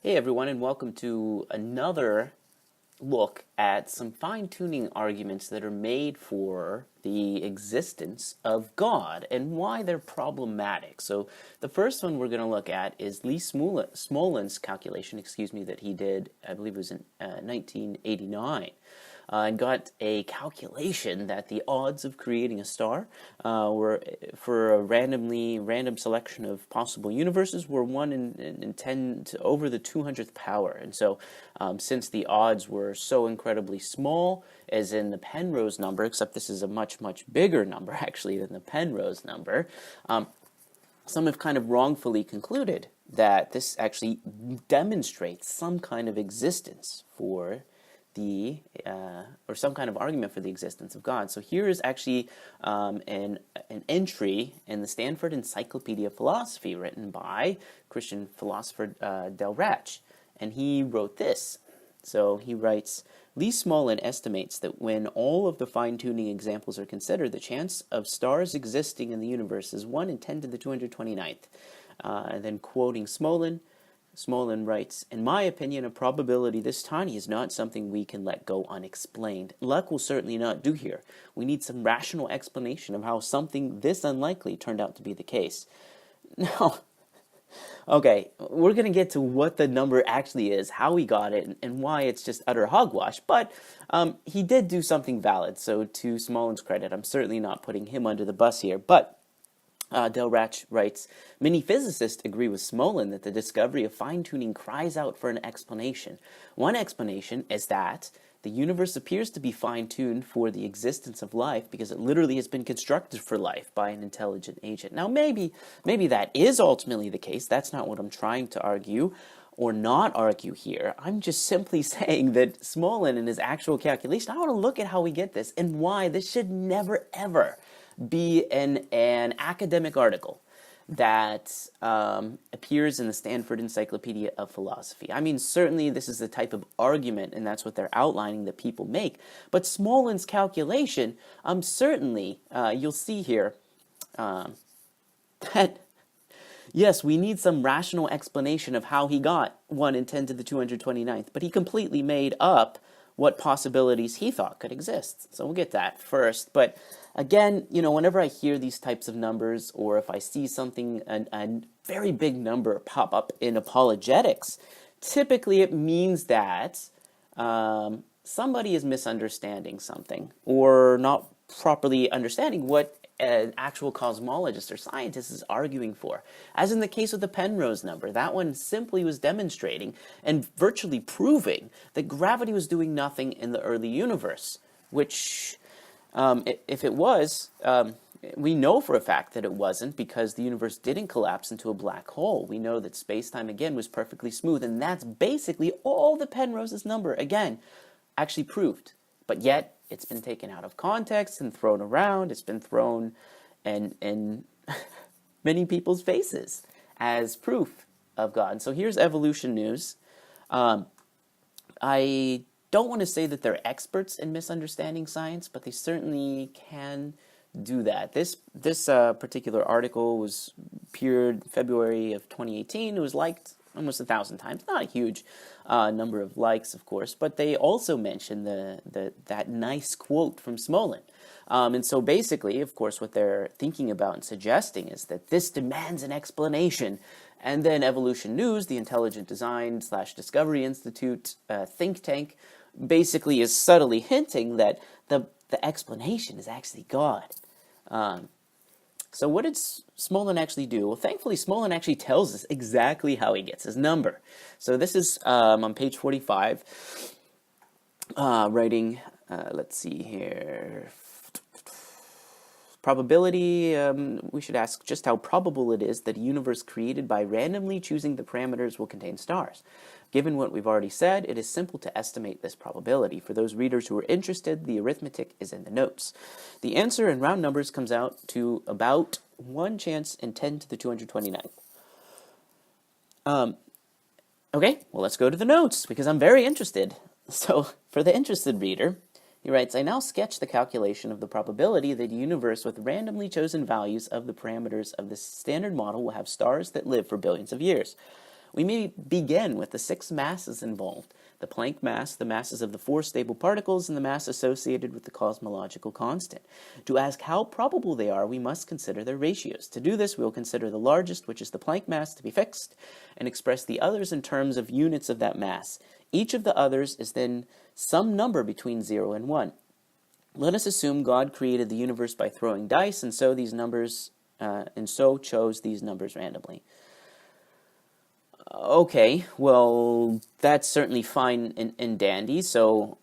Hey everyone, and welcome to another look at some fine-tuning arguments that are made for the existence of God and why they're problematic. So the first one we're going to look at is Smolin's calculation, that he did, I believe it was in 1989. And got a calculation that the odds of creating a star were, for a random selection of possible universes, were 1 in 10 to over the 200th power. And so since the odds were so incredibly small, as in the Penrose number, except this is a much bigger number actually than the Penrose number, some have kind of wrongfully concluded that this actually demonstrates some kind of existence for or some kind of argument for the existence of God. So here is actually an entry in the Stanford Encyclopedia of Philosophy written by Christian philosopher Del Ratch, and he wrote this. So he writes, Lee Smolin estimates that when all of the fine-tuning examples are considered, the chance of stars existing in the universe is 1 in 10 to the 229th. And then quoting Smolin writes, in my opinion, a probability this tiny is not something we can let go unexplained. Luck will certainly not do here. We need some rational explanation of how something this unlikely turned out to be the case. Now, okay, we're going to get to what the number actually is, how he got it, and why it's just utter hogwash, but he did do something valid, so to Smolin's credit, I'm certainly not putting him under the bus here, but Del Ratch writes, many physicists agree with Smolin that the discovery of fine-tuning cries out for an explanation. One explanation is that the universe appears to be fine-tuned for the existence of life because it literally has been constructed for life by an intelligent agent. Now, maybe that is ultimately the case. That's not what I'm trying to argue or not argue here. I'm just simply saying that Smolin, in his actual calculation, I want to look at how we get this and why this should never, ever be an academic article that appears in the Stanford Encyclopedia of Philosophy. I mean, certainly this is the type of argument, and that's what they're outlining, that people make. But Smolin's calculation, certainly, you'll see here that, yes, we need some rational explanation of how he got 1 in 10 to the 229th, but he completely made up what possibilities he thought could exist. So we'll get that first. But again, whenever I hear these types of numbers, or if I see something, a very big number pop up in apologetics, typically it means that somebody is misunderstanding something, or not properly understanding what an actual cosmologist or scientist is arguing for. As in the case of the Penrose number, that one simply was demonstrating and virtually proving that gravity was doing nothing in the early universe, which, if it was, we know for a fact that it wasn't, because the universe didn't collapse into a black hole. We know that space-time, again, was perfectly smooth, and that's basically all the Penrose's number, again, actually proved. But yet, it's been taken out of context and thrown around. It's been thrown in many people's faces as proof of God. So here's evolution news. I don't want to say that they're experts in misunderstanding science, but they certainly can do that. This particular article appeared February of 2018. It was liked almost 1,000 times. Not a huge number of likes, of course, but they also mentioned that nice quote from Smolin. And so basically, of course, what they're thinking about and suggesting is that this demands an explanation. And then Evolution News, the Intelligent Design / Discovery Institute think tank, basically is subtly hinting that the explanation is actually God. So what did Smolin actually do? Well, thankfully, Smolin actually tells us exactly how he gets his number. So this is on page 45, writing, let's see here, probability. We should ask just how probable it is that a universe created by randomly choosing the parameters will contain stars. Given what we've already said, it is simple to estimate this probability. For those readers who are interested, the arithmetic is in the notes. The answer in round numbers comes out to about 1 chance in 10 to the 229th. Okay, well, let's go to the notes, because I'm very interested. So, for the interested reader, he writes, I now sketch the calculation of the probability that a universe with randomly chosen values of the parameters of the standard model will have stars that live for billions of years. we may begin with the 6 masses involved: the Planck mass, the masses of the 4 stable particles, and the mass associated with the cosmological constant. To ask how probable they are, we must consider their ratios. To do this, we will consider the largest, which is the Planck mass, to be fixed, and express the others in terms of units of that mass. Each of the others is then some number between 0 and 1. Let us assume God created the universe by throwing dice, and so chose these numbers randomly. Okay, well, that's certainly fine and dandy. So,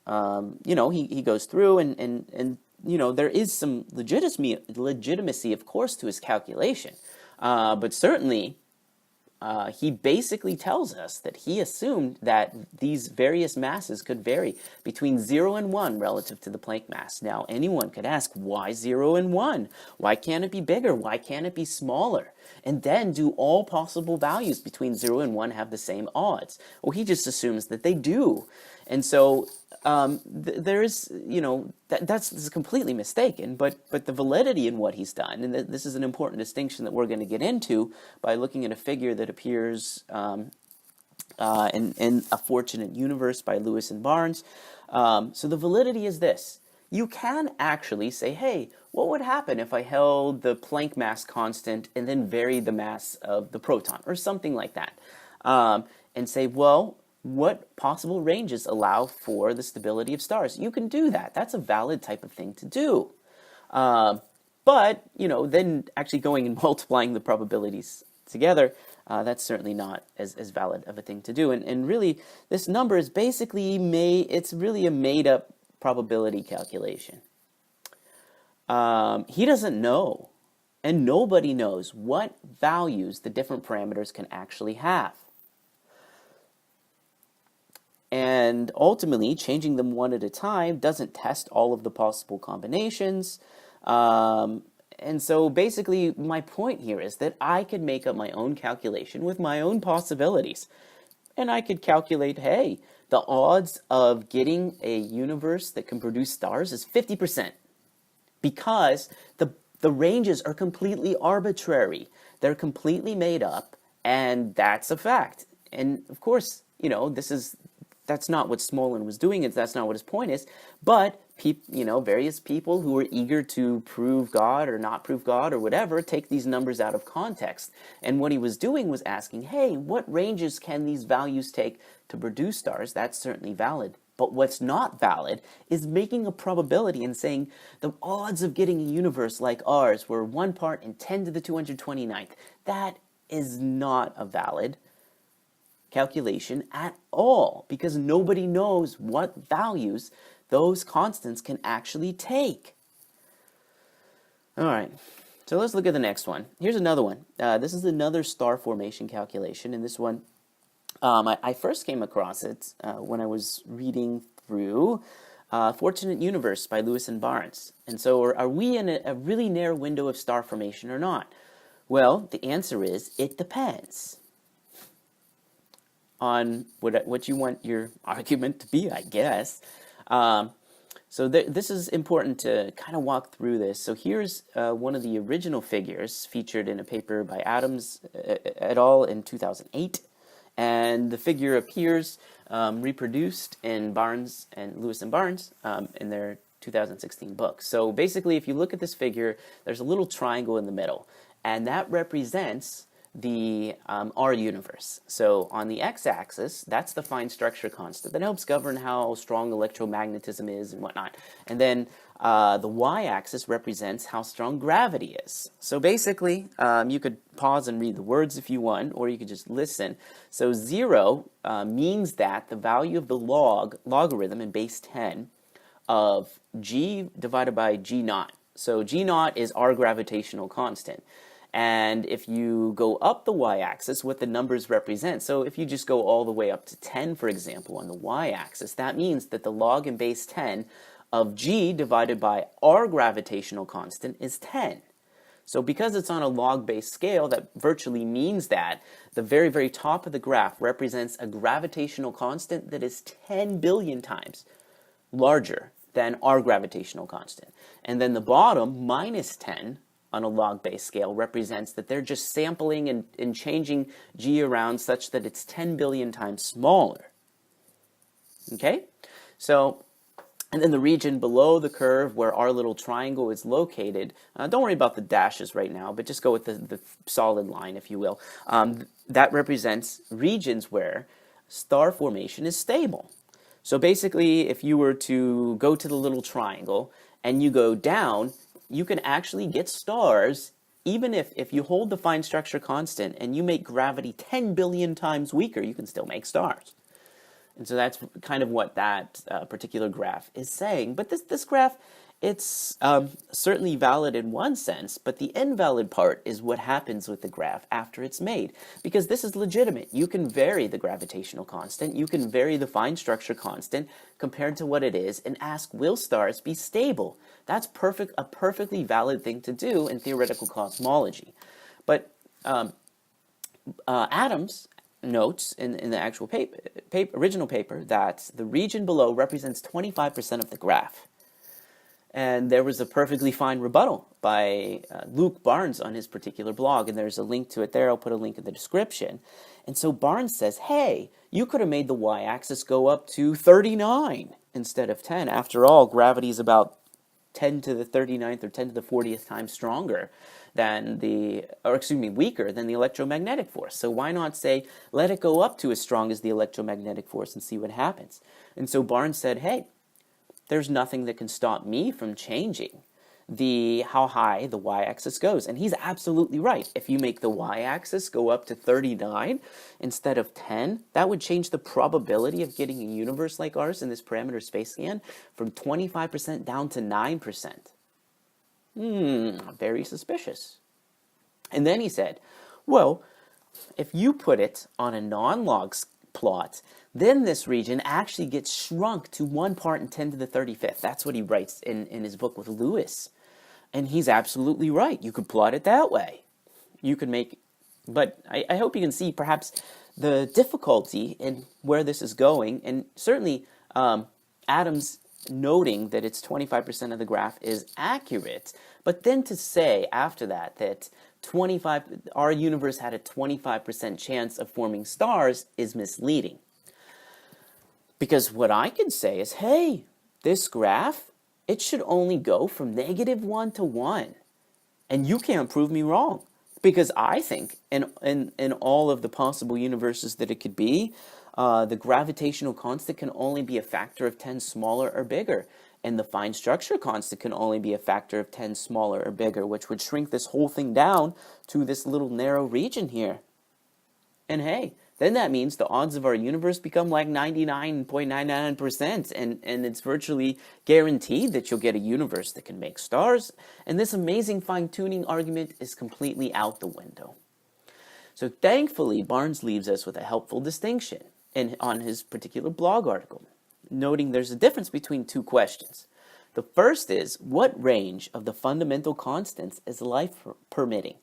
he goes through and there is some legitimacy, of course, to his calculation. But certainly, he basically tells us that he assumed that these various masses could vary between 0 and 1 relative to the Planck mass. Now, anyone could ask, why 0 and 1? Why can't it be bigger? Why can't it be smaller? And then do all possible values between 0 and 1 have the same odds? Well, he just assumes that they do. And so this is completely mistaken, but the validity in what he's done, and this is an important distinction that we're going to get into by looking at a figure that appears in A Fortunate Universe by Lewis and Barnes. So the validity is this. You can actually say, hey, what would happen if I held the Planck mass constant and then varied the mass of the proton, or something like that, and say, well, what possible ranges allow for the stability of stars? You can do that. That's a valid type of thing to do. But, then actually going and multiplying the probabilities together, that's certainly not as valid of a thing to do. And really, this number is basically it's really a made-up probability calculation. He doesn't know, and nobody knows what values the different parameters can actually have. And ultimately, changing them one at a time doesn't test all of the possible combinations. And so basically, my point here is that I could make up my own calculation with my own possibilities. And I could calculate, hey, the odds of getting a universe that can produce stars is 50%. Because the ranges are completely arbitrary. They're completely made up, and that's a fact. And of course, that's not what Smolin was doing, that's not what his point is, but various people who are eager to prove God or not prove God or whatever take these numbers out of context. And what he was doing was asking, hey, what ranges can these values take to produce stars? That's certainly valid. But what's not valid is making a probability and saying the odds of getting a universe like ours were 1 part in 10 to the 229th. That is not a valid calculation at all, because nobody knows what values those constants can actually take. All right, so let's look at the next one. Here's another one. This is another star formation calculation, and this one, I first came across it when I was reading through Fortunate Universe by Lewis and Barnes. And so are we in a really narrow window of star formation or not? Well, the answer is it depends on what you want your argument to be, I guess. So this is important to kind of walk through this. So here's one of the original figures featured in a paper by Adams et al. In 2008. And the figure appears reproduced in Barnes and Lewis and Barnes in their 2016 book. So basically, if you look at this figure, there's a little triangle in the middle, and that represents the our universe. So on the x-axis, that's the fine structure constant that helps govern how strong electromagnetism is and whatnot. And then the y-axis represents how strong gravity is. So basically, you could pause and read the words if you want, or you could just listen. So 0 means that the value of the logarithm in base 10 of g divided by g naught. So g naught is our gravitational constant. And if you go up the y-axis, what the numbers represent, so if you just go all the way up to 10, for example, on the y-axis, that means that the log in base 10 of g divided by our gravitational constant is 10. So because it's on a log-based scale, that virtually means that the very, very top of the graph represents a gravitational constant that is 10 billion times larger than our gravitational constant. And then the bottom, minus 10, on a log-based scale represents that they're just sampling and changing g around such that it's 10 billion times smaller. Okay? So, and then the region below the curve where our little triangle is located, don't worry about the dashes right now, but just go with the solid line, if you will. That represents regions where star formation is stable. So basically, if you were to go to the little triangle and you go down, you can actually get stars, even if you hold the fine structure constant and you make gravity 10 billion times weaker, you can still make stars. And so that's kind of what that particular graph is saying. But this graph, it's certainly valid in one sense, but the invalid part is what happens with the graph after it's made. Because this is legitimate. You can vary the gravitational constant, you can vary the fine structure constant compared to what it is, and ask, will stars be stable? That's a perfectly valid thing to do in theoretical cosmology. But Adams notes in the actual original paper that the region below represents 25% of the graph. And there was a perfectly fine rebuttal by Luke Barnes on his particular blog, and there's a link to it there. I'll put a link in the description. And so Barnes says, hey, you could have made the y-axis go up to 39 instead of 10. After all, gravity is about 10 to the 39th or 10 to the 40th times stronger than weaker than the electromagnetic force. So why not say, let it go up to as strong as the electromagnetic force and see what happens? And so Barnes said, hey, there's nothing that can stop me from changing how high the y-axis goes. And he's absolutely right. If you make the y-axis go up to 39 instead of 10, that would change the probability of getting a universe like ours in this parameter space scan from 25% down to 9%. Very suspicious. And then he said, well, if you put it on a non-log plot, then this region actually gets shrunk to 1 part in 10 to the 35th. That's what he writes in his book with Lewis. And he's absolutely right. You could plot it that way. You could make, but I hope you can see perhaps the difficulty in where this is going. And certainly Adams noting that it's 25% of the graph is accurate. But then to say after that our universe had a 25% chance of forming stars is misleading. Because what I can say is, hey, this graph, it should only go from -1 to 1. And you can't prove me wrong. Because I think in all of the possible universes that it could be, the gravitational constant can only be a factor of 10 smaller or bigger. And the fine structure constant can only be a factor of 10 smaller or bigger, which would shrink this whole thing down to this little narrow region here. And hey, then that means the odds of our universe become like 99.99%, and it's virtually guaranteed that you'll get a universe that can make stars, and this amazing fine-tuning argument is completely out the window. So thankfully, Barnes leaves us with a helpful distinction on his particular blog article, noting there's a difference between two questions. The first is, what range of the fundamental constants is life permitting?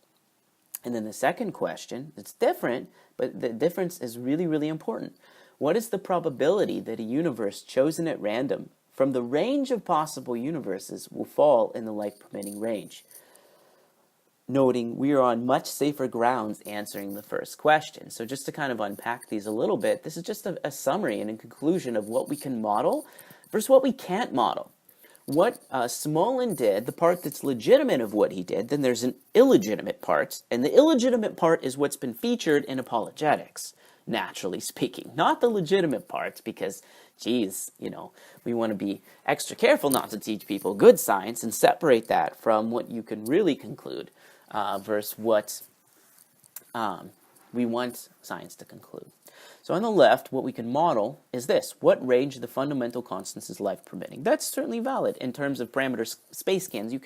And then the second question, it's different, but the difference is really, really important. What is the probability that a universe chosen at random from the range of possible universes will fall in the life-permitting range? Noting we are on much safer grounds answering the first question. So just to kind of unpack these a little bit, this is just a summary and a conclusion of what we can model versus what we can't model. What Smolin did, the part that's legitimate of what he did, then there's an illegitimate part, and the illegitimate part is what's been featured in apologetics, naturally speaking. Not the legitimate parts, because, geez, we want to be extra careful not to teach people good science and separate that from what you can really conclude versus what we want science to conclude. So on the left, what we can model is this. What range of the fundamental constants is life permitting? That's certainly valid in terms of parameter space scans. You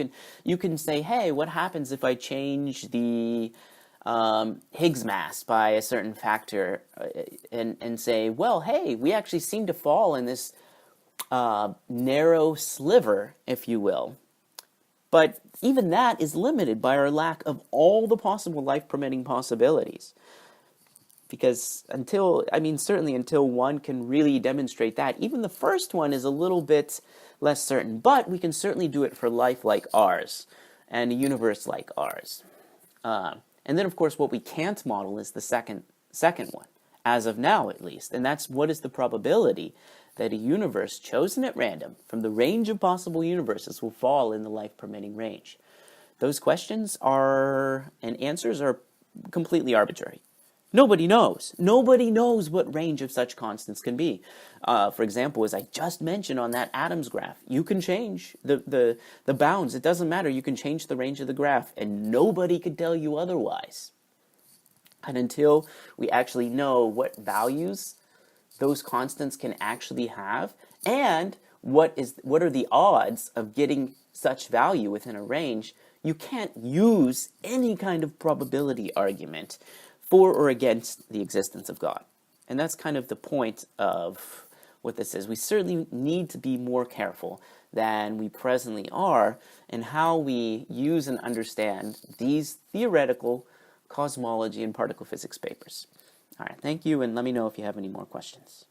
can say, hey, what happens if I change the Higgs mass by a certain factor and say, well, hey, we actually seem to fall in this narrow sliver, if you will. But even that is limited by our lack of all the possible life-permitting possibilities. Because certainly until one can really demonstrate that, even the first one is a little bit less certain. But we can certainly do it for life like ours. and a universe like ours. And then, of course, what we can't model is the second one, as of now at least, and that's what is the probability that a universe chosen at random from the range of possible universes will fall in the life-permitting range. Those questions and answers are completely arbitrary. Nobody knows. Nobody knows what range of such constants can be. For example, as I just mentioned on that atoms graph, you can change the bounds. It doesn't matter. You can change the range of the graph, and nobody could tell you otherwise. And until we actually know what values those constants can actually have, and what are the odds of getting such value within a range, you can't use any kind of probability argument for or against the existence of God. And that's kind of the point of what this is. We certainly need to be more careful than we presently are in how we use and understand these theoretical cosmology and particle physics papers. All right, thank you, and let me know if you have any more questions.